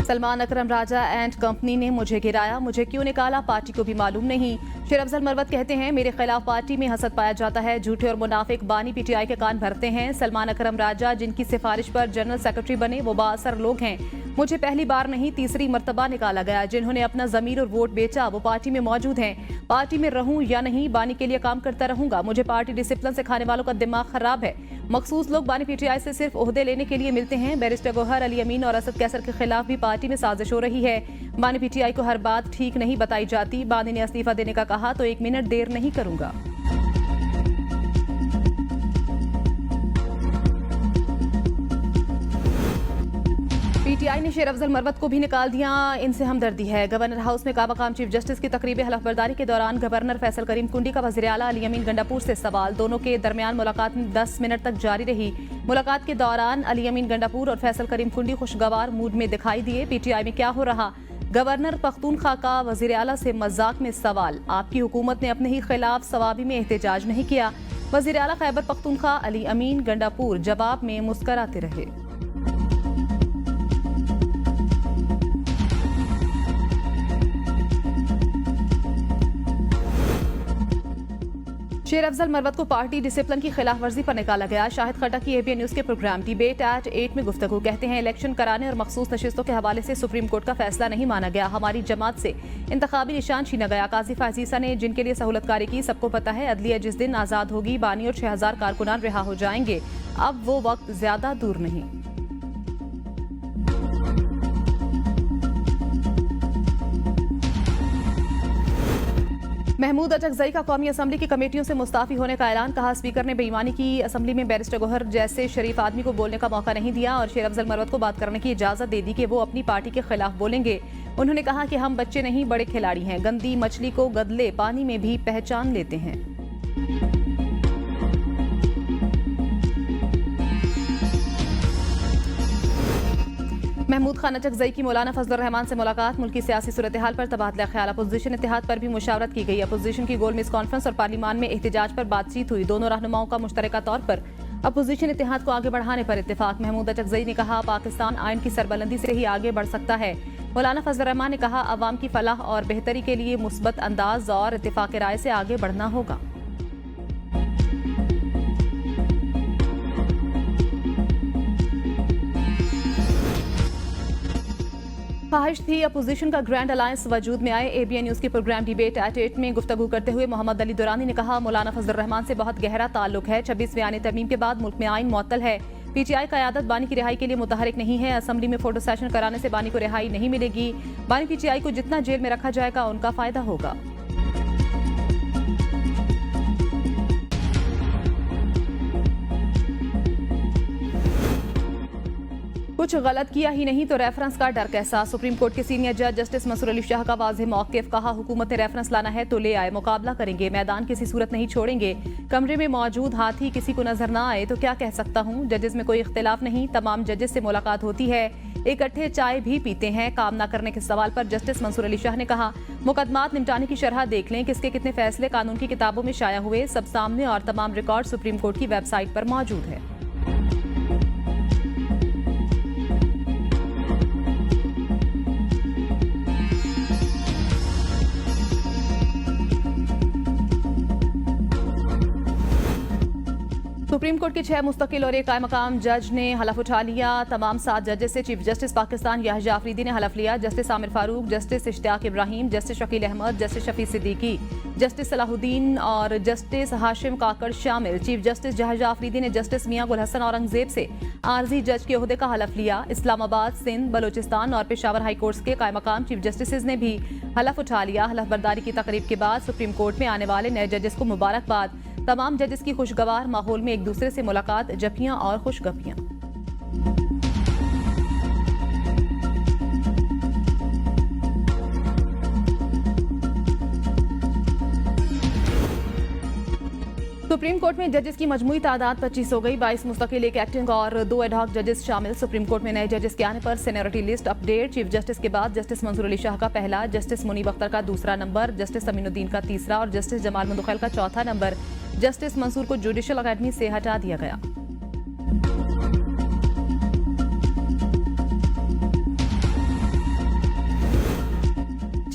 Salman Akram Raja and company ने मुझे गिराया, मुझे क्यों निकाला पार्टी को भी मालूम नहीं। शेर अफजल मरवत कहते हैं मेरे खिलाफ पार्टी में हसद पाया जाता है, झूठे और मुनाफिक बानी पीटीआई के कान भरते हैं। सलमान अकरम राजा जिनकी सिफारिश पर जनरल सेक्रेटरी बने वो बाअसर लोग हैं, मुझे पहली बार नहीं तीसरी मर्तबा निकाला गया। जिन्होंने अपना जमीर और वोट बेचा वो पार्टी में मौजूद हैं। पार्टी में रहूं या नहीं बानी के लिए काम करता रहूंगा। मुझे पार्टी डिसिप्लिन सिखाने वालों का दिमाग खराब है। मखसूस लोग बानी पीटीआई से सिर्फ ओहदे लेने के लिए मिलते हैं। बैरिस्टर गौहर अली अमीन और असद कैसर के खिलाफ भी पार्टी में साजिश हो रही है। बानी पीटीआई को हर बात ठीक नहीं बताई जाती। बानी ने इस्तीफा देने का कहा तो 1 मिनट देर नहीं करूंगा। पीटीआई ने शेर अफजल मरवत को भी निकाल दिया, इनसे हमदर्दी है। गवर्नर हाउस में कामकाम चीफ जस्टिस की तकरीब हलफबरदारी के दौरान गवर्नर फैसल करीम कुंडी का वज़ीर आला अली अमीन गंडापुर से सवाल। दोनों के दरमियान मुलाकात 10 मिनट तक जारी रही। मुलाकात के दौरान अली अमीन गंडापुर और फैसल करीम कुंडी खुशगवार मूड में दिखाई दिए। पीटीआई में क्या हो रहा? गवर्नर पख्तूनख्वा का वज़ीर आला से मजाक में सवाल। आपकी हुकूमत ने अपने ही खिलाफ सवाबी में एहतजाज नहीं किया। वज़ीर आला खैबर पख्तूनख्वा अली अमीन गंडापुर जवाब में मुस्कराते रहे। शेर अफजल मरवत को पार्टी डिसिप्लिन की खिलाफ वर्जी पर निकाला गया। शाहिद खट्टर की एबीएन न्यूज के प्रोग्राम डिबेट एट 8 में गुफ्तगू। कहते हैं इलेक्शन कराने और मखसूस नशिस्तों के हवाले से सुप्रीम कोर्ट का फैसला नहीं माना गया। हमारी जमात से इंतखाबी निशान छीना गया। काजी फाजीसा ने जिनके लिए सहूलतकारी की सबको पता है। अदलिया जिस दिन आजाद होगी बानी और 6000 कारकुनान रिहा हो जाएंगे। अब वो वक्त ज्यादा दूर नहीं। महमूद अटकजई का कौमी असम्बली की कमेटियों से मुस्ताफी होने का ऐलान। कहा स्पीकर ने बेईमानी की। असम्बली में बैरिस्टर गौहर जैसे शरीफ आदमी को बोलने का मौका नहीं दिया और शेर अफजल मरवत को बात करने की इजाजत दे दी कि वो अपनी पार्टी के खिलाफ बोलेंगे। उन्होंने कहा कि हम बच्चे नहीं बड़े खिलाड़ी हैं। गंदी मछली को गदले पानी में भी पहचान लेते हैं। महमूद खान अटकजई की मौलाना फजलुर रहमान से मुलाकात। मुल्की सियासी सूरत हाल पर तबादला ख्याल। अपोजिशन इत्तेहाद पर भी मुशावरत की गई। अपोजिशन की गोल मेज कॉन्फ्रेंस और पार्लिमान में एहतजाज पर बातचीत हुई। दोनों रहनुमाओं का मुश्तरका तौर पर अपोजिशन इत्तेहाद को आगे बढ़ाने पर इत्तेफाक। महमूद अटकजई ने कहा पाकिस्तान आइन की सरबलंदी से ही आगे बढ़ सकता है। मौलाना फजलुर रहमान ने कहा अवाम की फलाह और बेहतरी के लिए मुस्बत अंदाज और इत्तेफाक राय से आगे बढ़ना होगा। ख्वाहिश थी अपोजिशन का ग्रैंड अलायंस वजूद में आए। एबीएन न्यूज के प्रोग्राम डिबेट एट 8 में गुफ्तगू करते हुए मोहम्मद अली दुरानी ने कहा मौलाना फजलुर रहमान से बहुत गहरा ताल्लुक है। 26वें आने तरमीम के बाद मुल्क में आइन मुअत्तल है। पीटीआई क़यादत बानी की रिहाई के लिए मुतहरिक नहीं है। असम्बली में फोटो सेशन कराने से बानी को रिहाई नहीं मिलेगी। बानी पीटीआई को जितना जेल में रखा जाएगा उनका फायदा होगा। कुछ गलत किया ही नहीं तो रेफरेंस का डर कैसा? सुप्रीम कोर्ट के सीनियर जज जस्टिस मंसूर अली शाह का वाज़ेह मौक़िफ़। कहा हुकूमत ने रेफरेंस लाना है तो ले आए, मुकाबला करेंगे, मैदान किसी सूरत नहीं छोड़ेंगे। कमरे में मौजूद हाथी किसी को नजर ना आए तो क्या कह सकता हूँ? जजेस में कोई इख्तिलाफ नहीं, तमाम जजेस से मुलाकात होती है, इकट्ठे चाय भी पीते हैं। काम ना करने के सवाल पर जस्टिस मंसूर अली शाह ने कहा मुकदमात निपटाने की शरह देख लें, किसके कितने फैसले कानून की किताबों में शाया हुए, सब सामने और तमाम रिकॉर्ड सुप्रीम कोर्ट की वेबसाइट पर मौजूद है। सुप्रीम कोर्ट के 6 मुस्तकिल और 1 कायम मकाम जज ने हलफ उठा लिया। तमाम 7 जजेस से चीफ जस्टिस पाकिस्तान याहिया आफरीदी ने हलफ लिया। Justice Aamir Farooq, justice Ishtiaq Ibrahim, justice Shakeel Ahmed, justice Shafi Siddiqui, justice Salahuddin और जस्टिस हाशिम काकड़ शामिल। चीफ जस्टिस याहिया आफरीदी ने जस्टिस मियां गुल हसन औरंगजेब से आर्जी जज के ओहदे का हलफ लिया। इस्लामाबाद, सिंध, बलोचिस्तान और पेशावर हाई कोर्ट्स के कायम मकाम चीफ जस्टिस ने भी हलफ उठा लिया। हलफ बर्दारी की तकरीब के बाद सुप्रीम कोर्ट में आने वाले नए जजेस को मुबारकबाद। तमाम जजेस की खुशगवार माहौल में एक दूसरे से मुलाकात, जफियां और खुशगपियां। सुप्रीम कोर्ट में जजेस की मजमूई तादाद 25 हो गई। 22 मुस्तकिल, 1 एक्टिंग और 2 एडहॉक जजेस शामिल। सुप्रीम कोर्ट में नए जजेस के आने पर seniority list update. Chief justice के बाद जस्टिस मंसूर अली शाह का पहला, जस्टिस मुनीब अख्तर का दूसरा नंबर, जस्टिस अमीनुद्दीन का तीसरा और जस्टिस जमाल मुंदखैल का चौथा नंबर। जस्टिस मंसूर को जुडिशल अकेडमी से हटा दिया गया।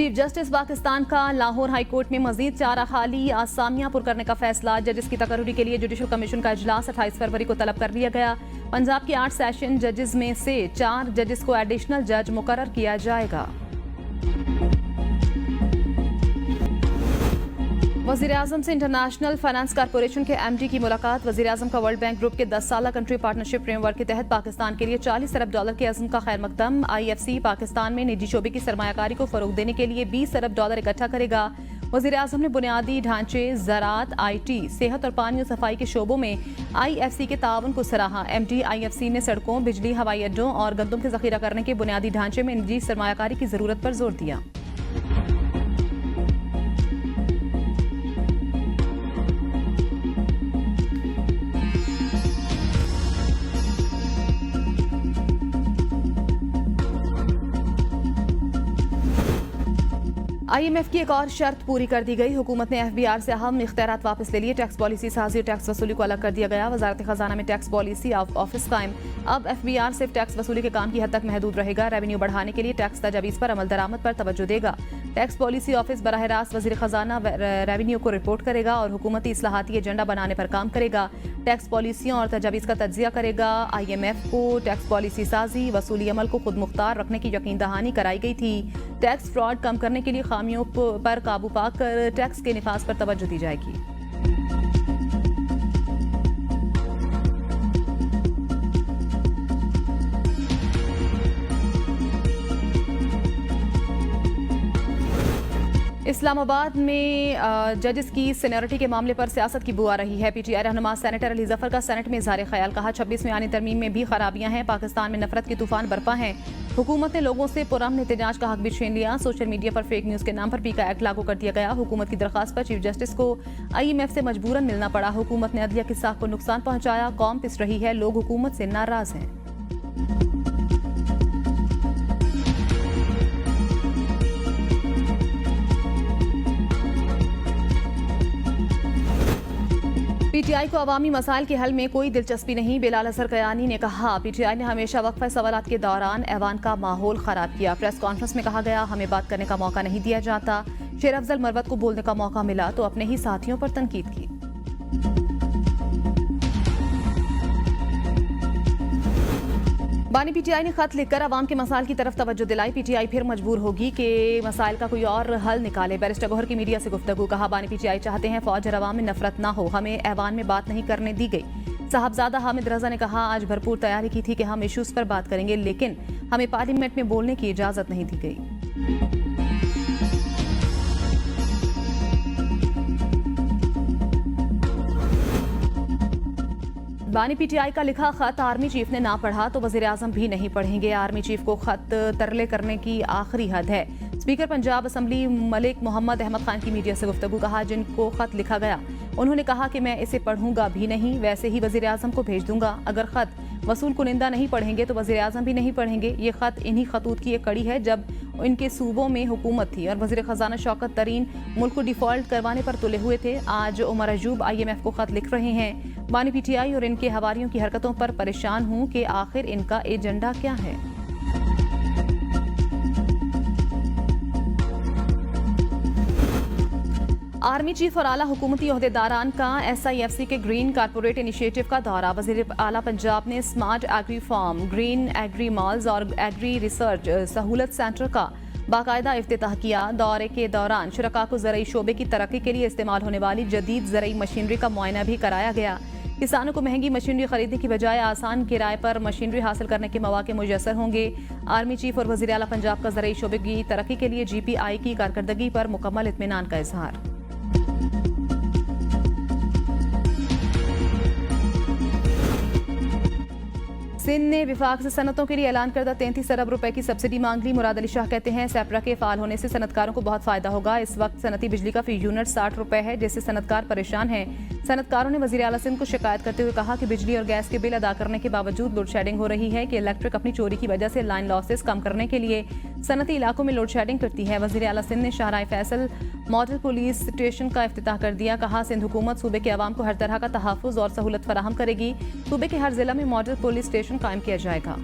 चीफ जस्टिस पाकिस्तान का लाहौर हाई कोर्ट में मजीद 4 खाली आसामियां पुर करने का फैसला। जजेस की तकर्री के लिए जुडिशल कमीशन का इजलास 28 फरवरी को तलब कर लिया गया। पंजाब के 8 सेशन जजेस में से 4 जजेस को एडिशनल जज मुकर्रर किया जाएगा। वज़ीर-ए-आज़म से इंटरनेशनल फाइनेंस कॉरपोरेशन के एमडी की मुलाकात। वज़ीर-ए-आज़म का वर्ल्ड बैंक ग्रुप के 10 साला कंट्री पार्टनरशिप फ्रेमवर्क के तहत पाकिस्तान के लिए $40 अरब के अज़्म का खैर मकदम। IFC पाकिस्तान में निजी शोबे की सरमायाकारी को फरोग देने के लिए $20 अरब इकट्ठा करेगा। वज़ीर-ए-आज़म ने बुनियादी ढांचे, ज़राअत, IT, सेहत और पानी और सफाई के शोबों में IFC के ताउन को सराहा। MD IFC ने सड़कों, बिजली, हवाई अड्डों और गंदम के ज़ख़ीरा करने के बुनियादी ढांचे में निजी सरमायाकारी की ज़रूरत पर जोर दिया। IMF की एक और शर्त पूरी कर दी गई। हुकूमत ने FBR से अहम इख्तियारात वापस ले लिए। टैक्स पॉलिसी साजी और टैक्स वसूली को अलग कर दिया गया। वजारत खजाना में टैक्स पॉलिसी ऑफिस कायम। अब FBR सिर्फ टैक्स वसूली के काम की हद तक महदूद रहेगा। रेवेन्यू बढ़ाने के लिए टैक्स तजावीज़ पर अमल दरामद पर तवज्जो देगा। टैक्स पॉलिसी ऑफिस बराह रास्त वज़ीर खजाना रेवेन्यू को रिपोर्ट करेगा और हुकूमती इस्लाहाती एजेंडा बनाने पर काम करेगा। टैक्स पॉलिसियों और तजावीज़ का तज्जिया करेगा। IMF को टैक्स पॉलिसी साजी, वसूली अमल को खुद मुख्तार रखने की यकीन दहानी कराई गई थी। टैक्स फ्रॉड कम करने के लिए खामियों पर काबू पाकर टैक्स के निफाज पर तवज्जो दी जाएगी। इस्लामाबाद में जजेस की सीनियरिटी के मामले पर सियासत की बू आ रही है। PTI रहनुमा सेनेटर अली जफर का सेनेट में इज़हार ख्याल। कहा 26वें आईनी तरमीम में भी खराबियां हैं। पाकिस्तान में नफरत के तूफान बरपा हैं। हुकूमत ने लोगों से पुरअमन एहतजाज का हक भी छीन लिया। सोशल मीडिया पर फेक न्यूज़ के नाम पर पीका एक्ट लागू कर दिया गया। हुकूमत की दरखास्त पर चीफ जस्टिस को IMF से मजबूरन मिलना पड़ा। हुकूमत ने अदलिया की साख को नुकसान पहुंचाया। कौम पिस रही है, लोग हुकूमत से नाराज हैं। PTI को अवामी मसाइल के हल में कोई दिलचस्पी नहीं। बिलाल असर कयानी ने कहा PTI ने हमेशा वक्फा सवालात के दौरान ऐवान का माहौल खराब किया। प्रेस कॉन्फ्रेंस में कहा गया हमें बात करने का मौका नहीं दिया जाता। शेर अफजल मरवत को बोलने का मौका मिला तो अपने ही साथियों पर तनकीद की। बानी PTI ने खत लिखकर अवाम के मसाइल की तरफ तवज्जो दिलाई। PTI फिर मजबूर होगी कि मसाइल का कोई और हल निकाले। बैरिस्टर गौहर की मीडिया से गुफ्तगू। कहा बानी PTI चाहते हैं फौज और अवाम में नफरत ना हो। हमें ऐवान में बात नहीं करने दी गई। साहबजादा हामिद रजा ने कहा आज भरपूर तैयारी की थी कि हम इश्यूज पर बात करेंगे, लेकिन हमें पार्लियामेंट में बोलने की इजाजत नहीं दी गई। बानी PTI का लिखा खत आर्मी चीफ ने ना पढ़ा तो वज़ीर-ए-आज़म भी नहीं पढ़ेंगे। आर्मी चीफ को खत तरले करने की आखिरी हद है। स्पीकर पंजाब असम्बली मलिक मोहम्मद अहमद खान की मीडिया से गुफ्तगू। कहा जिनको खत लिखा गया उन्होंने कहा कि मैं इसे पढ़ूंगा भी नहीं, वैसे ही वज़ीर-ए-आज़म को भेज दूंगा। अगर खत वसूल कुनिंदा नहीं पढ़ेंगे तो वज़ीर-ए-आज़म भी नहीं पढ़ेंगे। ये खत इन्हीं खतूत की एक कड़ी है जब इनके सूबों में हुकूमत थी और वज़ीर खजाना शौकत तरीन मुल्क को डिफॉल्ट करवाने पर तुले हुए थे। आज उमर अयूब IMF को खत लिख रहे हैं। बानी PTI और इनके हवारियों की हरकतों पर परेशान हूं कि आखिर इनका एजेंडा क्या है। आर्मी चीफ और आला हुकूमती ओहदेदारान का SIFC के ग्रीन कारपोरेट इनिशिएटिव का दौरा। वज़ीर आला पंजाब ने smart agri farm, green agri malls और एग्री रिसर्च सहूलत सेंटर का बाकायदा इफ्तिताह किया। दौरे के दौरान शुरका को ज़रई शोबे की तरक्की के लिए इस्तेमाल होने वाली जदीद ज़रई मशीनरी का मुआयना भी कराया गया। किसानों को महंगी मशीनरी खरीदने की बजाय आसान किराए पर मशीनरी हासिल करने के मौके मुयसर होंगे। आर्मी चीफ और वज़ीर आला पंजाब का ज़रई शोबे की तरक्की के लिए GPI की कारकर्दगी पर मुकम्मल इत्मीनान का इजहार। सिंध ने विफाक से सनतों के लिए ऐलान करदा 33 अरब रुपए की सब्सिडी मांग ली। मुराद अली शाह कहते हैं सेप्रा के फाल होने से सनतकारों को बहुत फायदा होगा। इस वक्त सनती बिजली का फी यूनिट 60 रुपए है, जिससे सनतकार परेशान हैं। सनतकारों ने वज़ीर आला सिंध को शिकायत करते हुए कहा कि बिजली और गैस के बिल अदा करने के बावजूद लोड शेडिंग हो रही है कि इलेक्ट्रिक अपनी चोरी की वजह से लाइन लॉसेस कम करने के लिए सनती इलाकों में लोड शेडिंग करती है। वज़ीर आला सिंध ने शाहराह फैसल मॉडल पुलिस स्टेशन का इफ्तिताह कर दिया। कहा सिंध हुकूमत सूबे के अवाम को हर तरह का तहफ़्फ़ुज़ और सहूलत फराहम करेगी। सूबे के हर जिला में मॉडल पुलिस स्टेशन कायम किया जाएगा।